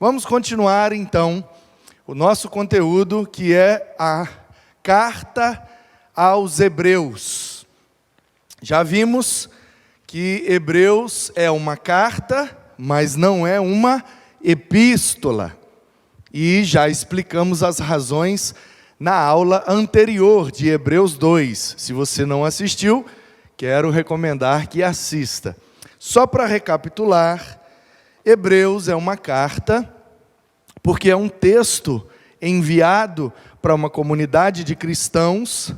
Vamos continuar, então, o nosso conteúdo, que é a Carta aos Hebreus. Já vimos que Hebreus é uma carta, mas não é uma epístola. E já explicamos as razões na aula anterior de Hebreus 2. Se você não assistiu, quero recomendar que assista. Só para recapitular, Hebreus é uma carta, porque é um texto enviado para uma comunidade de cristãos,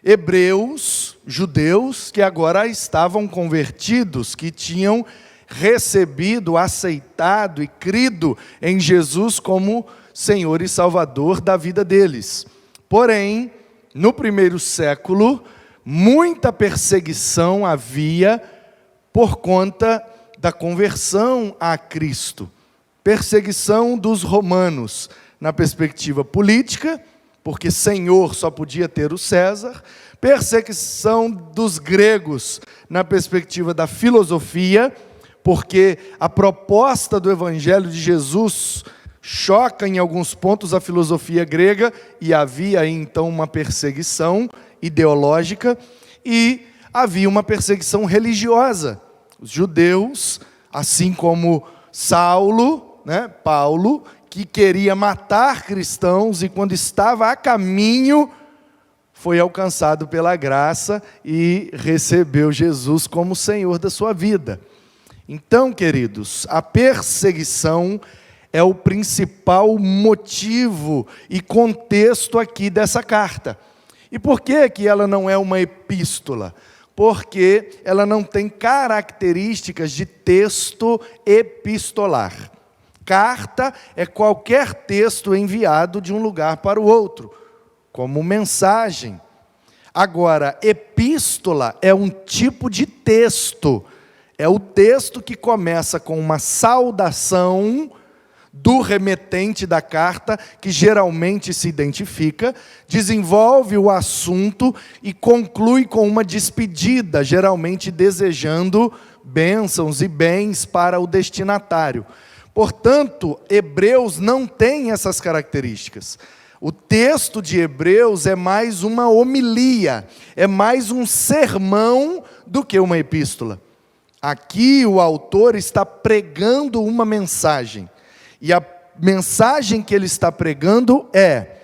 hebreus, judeus, que agora estavam convertidos, que tinham recebido, aceitado e crido em Jesus como Senhor e Salvador da vida deles. Porém, no primeiro século, muita perseguição havia por conta da conversão a Cristo. Perseguição dos romanos na perspectiva política, porque Senhor só podia ter o César. Perseguição dos gregos na perspectiva da filosofia, porque a proposta do Evangelho de Jesus choca em alguns pontos a filosofia grega, e havia aí então uma perseguição ideológica, e havia uma perseguição religiosa. Os judeus, assim como Paulo, que queria matar cristãos, e quando estava a caminho, foi alcançado pela graça e recebeu Jesus como Senhor da sua vida. Então, queridos, a perseguição é o principal motivo e contexto aqui dessa carta. E por que que ela não é uma epístola? Porque ela não tem características de texto epistolar. Carta é qualquer texto enviado de um lugar para o outro, como mensagem. Agora, epístola é um tipo de texto. É o texto que começa com uma saudação do remetente da carta, que geralmente se identifica, desenvolve o assunto e conclui com uma despedida, geralmente desejando bênçãos e bens para o destinatário. Portanto, Hebreus não tem essas características. O texto de Hebreus é mais uma homilia, é mais um sermão do que uma epístola. Aqui o autor está pregando uma mensagem. E a mensagem que ele está pregando é: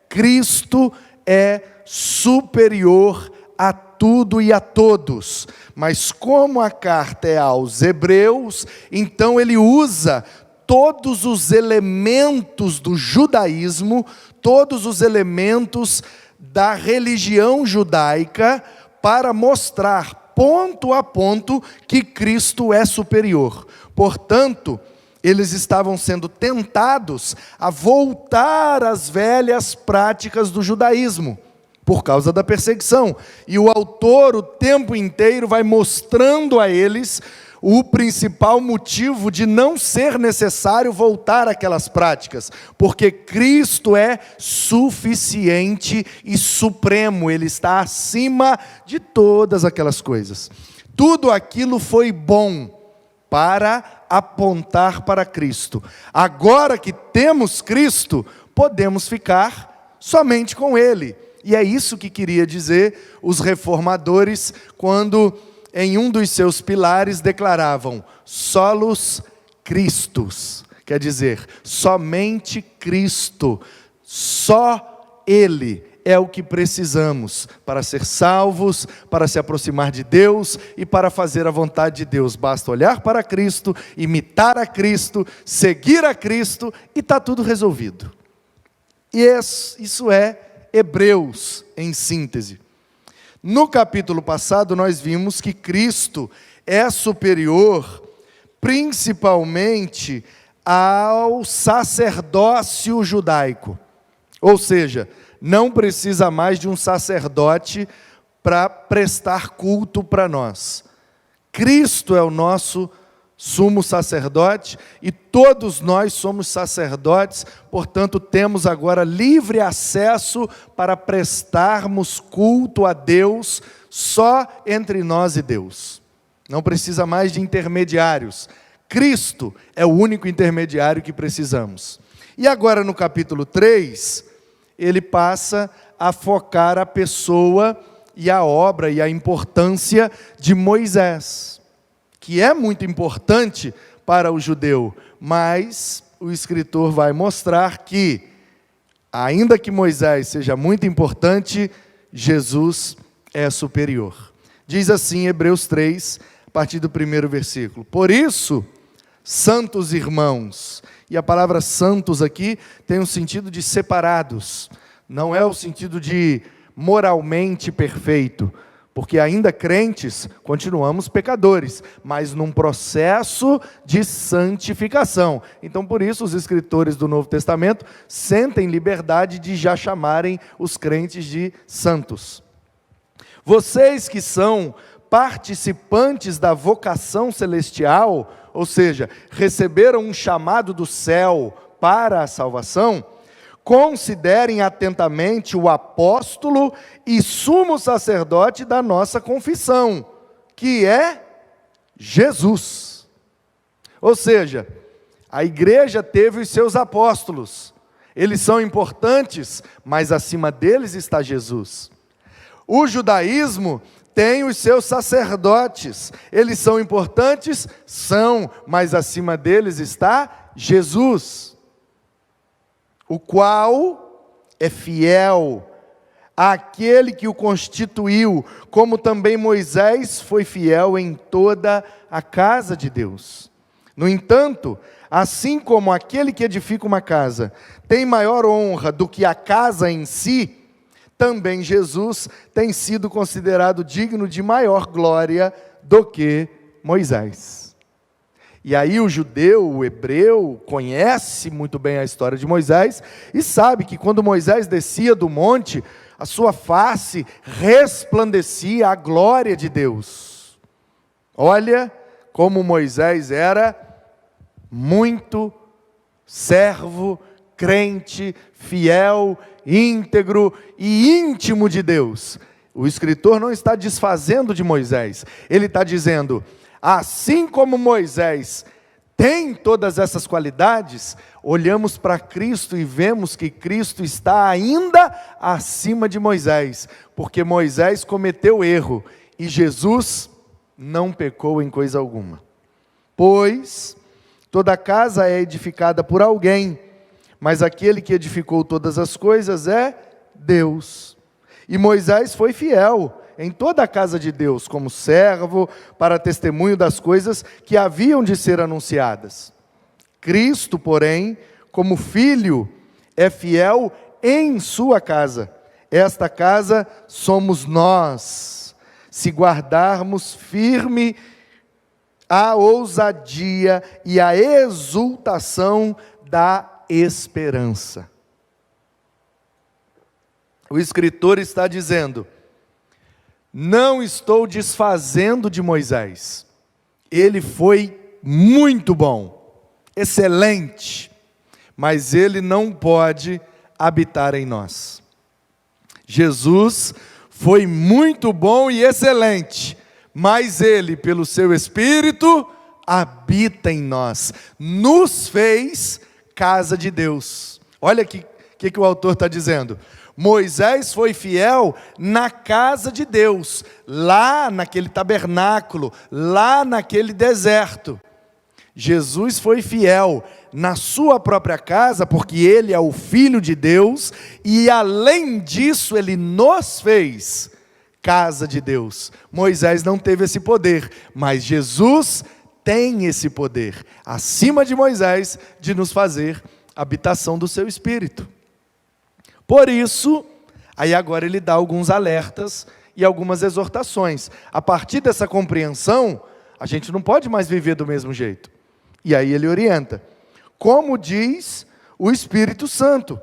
Cristo é superior a tudo e a todos. Mas como a carta é aos Hebreus, então ele usa todos os elementos do judaísmo, todos os elementos da religião judaica, para mostrar ponto a ponto que Cristo é superior. Portanto, eles estavam sendo tentados a voltar às velhas práticas do judaísmo, por causa da perseguição. E o autor, o tempo inteiro, vai mostrando a eles o principal motivo de não ser necessário voltar àquelas práticas, porque Cristo é suficiente e supremo, Ele está acima de todas aquelas coisas. Tudo aquilo foi bom para apontar para Cristo. Agora que temos Cristo, podemos ficar somente com Ele. E é isso que queria dizer os reformadores, quando em um dos seus pilares declaravam solus Christus, quer dizer, somente Cristo, só Ele é o que precisamos para ser salvos, para se aproximar de Deus e para fazer a vontade de Deus. Basta olhar para Cristo, imitar a Cristo, seguir a Cristo e está tudo resolvido. E isso é Hebreus em síntese. No capítulo passado nós vimos que Cristo é superior principalmente ao sacerdócio judaico. Ou seja, não precisa mais de um sacerdote para prestar culto para nós. Cristo é o nosso sumo sacerdote e todos nós somos sacerdotes, portanto temos agora livre acesso para prestarmos culto a Deus só entre nós e Deus. Não precisa mais de intermediários. Cristo é o único intermediário que precisamos. E agora no capítulo 3, ele passa a focar a pessoa e a obra e a importância de Moisés, que é muito importante para o judeu, mas o escritor vai mostrar que, ainda que Moisés seja muito importante, Jesus é superior. Diz assim Hebreus 3, a partir do 1º versículo: por isso, santos irmãos, e a palavra santos aqui tem um sentido de separados, não é o sentido de moralmente perfeito, porque ainda crentes, continuamos pecadores, mas num processo de santificação. Então, por isso, os escritores do Novo Testamento sentem liberdade de já chamarem os crentes de santos. Vocês que são participantes da vocação celestial, ou seja, receberam um chamado do céu para a salvação, considerem atentamente o apóstolo e sumo sacerdote da nossa confissão, que é Jesus. Ou seja, a igreja teve os seus apóstolos, eles são importantes, mas acima deles está Jesus. O judaísmo tem os seus sacerdotes, eles são importantes? São, mas acima deles está Jesus, o qual é fiel àquele que o constituiu, como também Moisés foi fiel em toda a casa de Deus. No entanto, assim como aquele que edifica uma casa tem maior honra do que a casa em si, também Jesus tem sido considerado digno de maior glória do que Moisés. E aí o judeu, o hebreu, conhece muito bem a história de Moisés e sabe que quando Moisés descia do monte, a sua face resplandecia a glória de Deus. Olha como Moisés era muito servo, crente, fiel, íntegro e íntimo de Deus. O escritor não está desfazendo de Moisés, ele está dizendo: assim como Moisés tem todas essas qualidades, olhamos para Cristo e vemos que Cristo está ainda acima de Moisés, porque Moisés cometeu erro e Jesus não pecou em coisa alguma. Pois toda casa é edificada por alguém, mas aquele que edificou todas as coisas é Deus. E Moisés foi fiel em toda a casa de Deus, como servo, para testemunho das coisas que haviam de ser anunciadas. Cristo, porém, como filho, é fiel em sua casa. Esta casa somos nós, se guardarmos firme a ousadia e a exultação da esperança. O escritor está dizendo: não estou desfazendo de Moisés, ele foi muito bom, excelente, mas ele não pode habitar em nós. Jesus foi muito bom e excelente, mas ele, pelo seu Espírito, habita em nós, nos fez casa de Deus. Olha aqui o que o autor está dizendo. Moisés foi fiel na casa de Deus, lá naquele tabernáculo, lá naquele deserto. Jesus foi fiel na sua própria casa, porque ele é o Filho de Deus, e além disso ele nos fez casa de Deus. Moisés não teve esse poder, mas Jesus tem esse poder, acima de Moisés, de nos fazer habitação do seu Espírito. Por isso, aí agora ele dá alguns alertas e algumas exortações. A partir dessa compreensão, a gente não pode mais viver do mesmo jeito. E aí ele orienta. Como diz o Espírito Santo: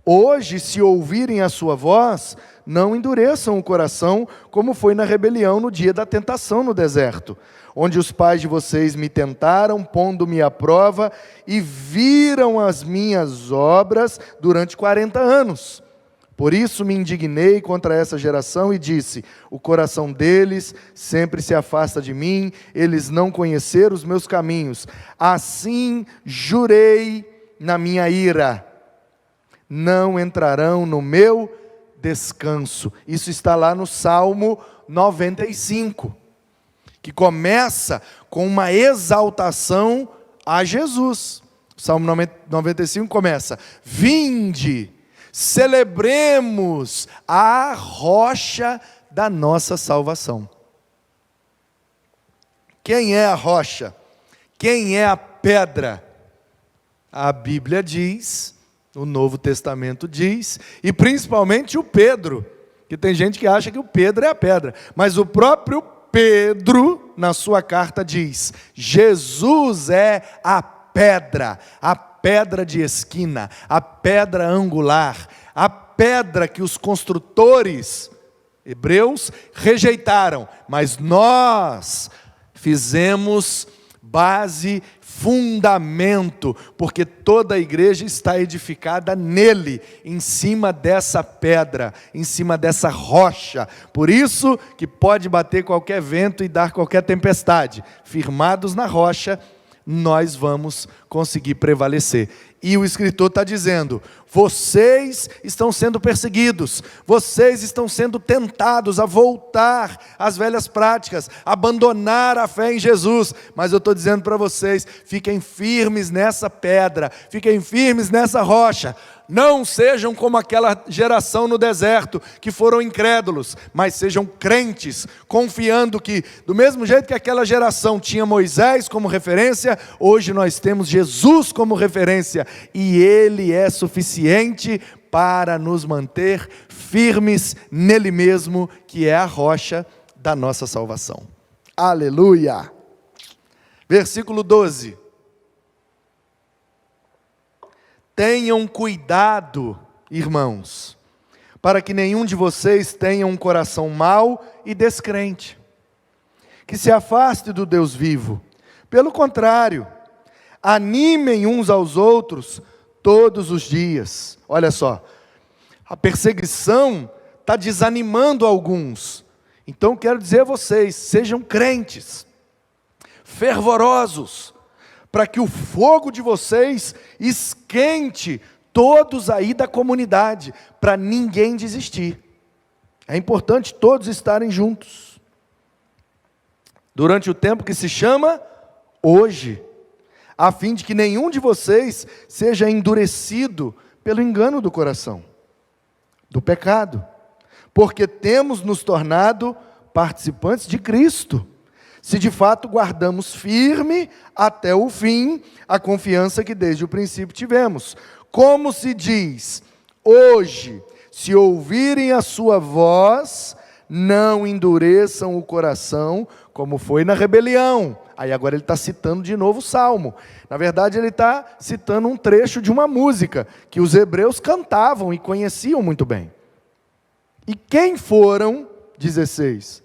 hoje, se ouvirem a sua voz, não endureçam o coração, como foi na rebelião no dia da tentação no deserto, onde os pais de vocês me tentaram, pondo-me à prova, e viram as minhas obras durante 40 anos. Por isso me indignei contra essa geração e disse: o coração deles sempre se afasta de mim, eles não conheceram os meus caminhos. Assim jurei na minha ira: não entrarão no meu descanso. Isso está lá no Salmo 95, que começa com uma exaltação a Jesus. O Salmo 95 começa: vinde, celebremos a rocha da nossa salvação. Quem é a rocha? Quem é a pedra? A Bíblia diz, o Novo Testamento diz, e principalmente o Pedro, que tem gente que acha que o Pedro é a pedra, mas o próprio Pedro, na sua carta, diz: Jesus é a pedra de esquina, a pedra angular, a pedra que os construtores hebreus rejeitaram, mas nós fizemos base, fundamento, porque toda a igreja está edificada nele, em cima dessa pedra, em cima dessa rocha. Por isso que pode bater qualquer vento e dar qualquer tempestade, firmados na rocha, nós vamos conseguir prevalecer. E o escritor está dizendo: vocês estão sendo perseguidos, vocês estão sendo tentados a voltar às velhas práticas, abandonar a fé em Jesus, mas eu estou dizendo para vocês: fiquem firmes nessa pedra, fiquem firmes nessa rocha. Não sejam como aquela geração no deserto, que foram incrédulos, mas sejam crentes, confiando que, do mesmo jeito que aquela geração tinha Moisés como referência, hoje nós temos Jesus como referência, e Ele é suficiente para nos manter firmes nele mesmo, que é a rocha da nossa salvação. Aleluia! Versículo 12. Tenham cuidado, irmãos, para que nenhum de vocês tenha um coração mau e descrente, que se afaste do Deus vivo. Pelo contrário, animem uns aos outros todos os dias. Olha só, a perseguição está desanimando alguns. Então quero dizer a vocês: sejam crentes, fervorosos, para que o fogo de vocês esquente todos aí da comunidade, para ninguém desistir. É importante todos estarem juntos, durante o tempo que se chama hoje, a fim de que nenhum de vocês seja endurecido pelo engano do coração, do pecado, porque temos nos tornado participantes de Cristo, se de fato guardamos firme até o fim a confiança que desde o princípio tivemos. Como se diz: hoje, se ouvirem a sua voz, não endureçam o coração, como foi na rebelião. Aí agora ele está citando de novo o Salmo. Na verdade ele está citando um trecho de uma música, que os hebreus cantavam e conheciam muito bem. E quem foram, 16,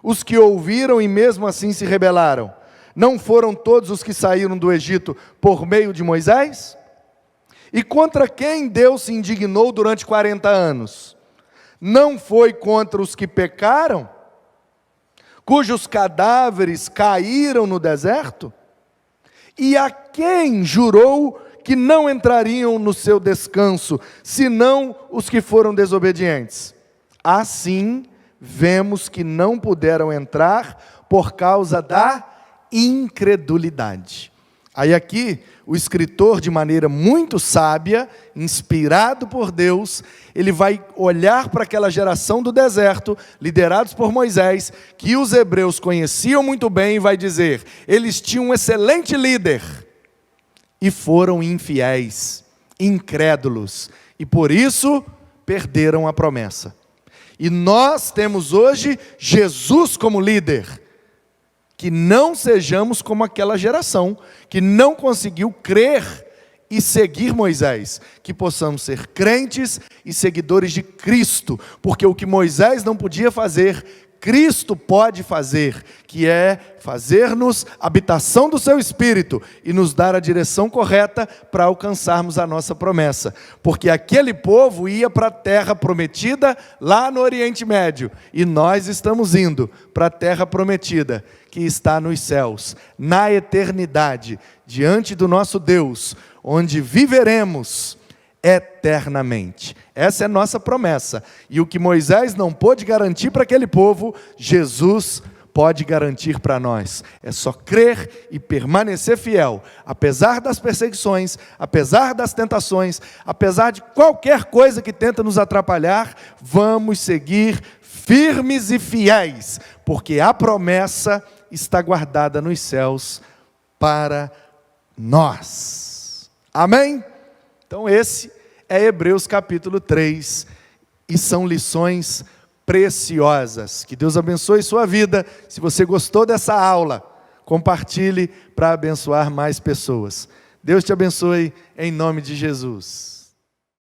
os que ouviram e mesmo assim se rebelaram? Não foram todos os que saíram do Egito por meio de Moisés? E contra quem Deus se indignou durante 40 anos? Não foi contra os que pecaram, cujos cadáveres caíram no deserto? E a quem jurou que não entrariam no seu descanso, senão os que foram desobedientes? Assim, vemos que não puderam entrar por causa da incredulidade. Aí aqui, o escritor, de maneira muito sábia, inspirado por Deus, ele vai olhar para aquela geração do deserto, liderados por Moisés, que os hebreus conheciam muito bem, e vai dizer: eles tinham um excelente líder, e foram infiéis, incrédulos, e por isso perderam a promessa. E nós temos hoje Jesus como líder. Que não sejamos como aquela geração, que não conseguiu crer e seguir Moisés. Que possamos ser crentes e seguidores de Cristo. Porque o que Moisés não podia fazer, Cristo pode fazer, que é fazer-nos habitação do seu Espírito e nos dar a direção correta para alcançarmos a nossa promessa. Porque aquele povo ia para a terra prometida lá no Oriente Médio, e nós estamos indo para a terra prometida, que está nos céus, na eternidade, diante do nosso Deus, onde viveremos eternamente. Essa é a nossa promessa. E o que Moisés não pôde garantir para aquele povo, Jesus pode garantir para nós. É só crer e permanecer fiel, apesar das perseguições, apesar das tentações, apesar de qualquer coisa que tenta nos atrapalhar, vamos seguir firmes e fiéis, porque a promessa está guardada nos céus para nós. Amém? Então esse é Hebreus capítulo 3, e são lições preciosas. Que Deus abençoe sua vida. Se você gostou dessa aula, compartilhe para abençoar mais pessoas. Deus te abençoe em nome de Jesus.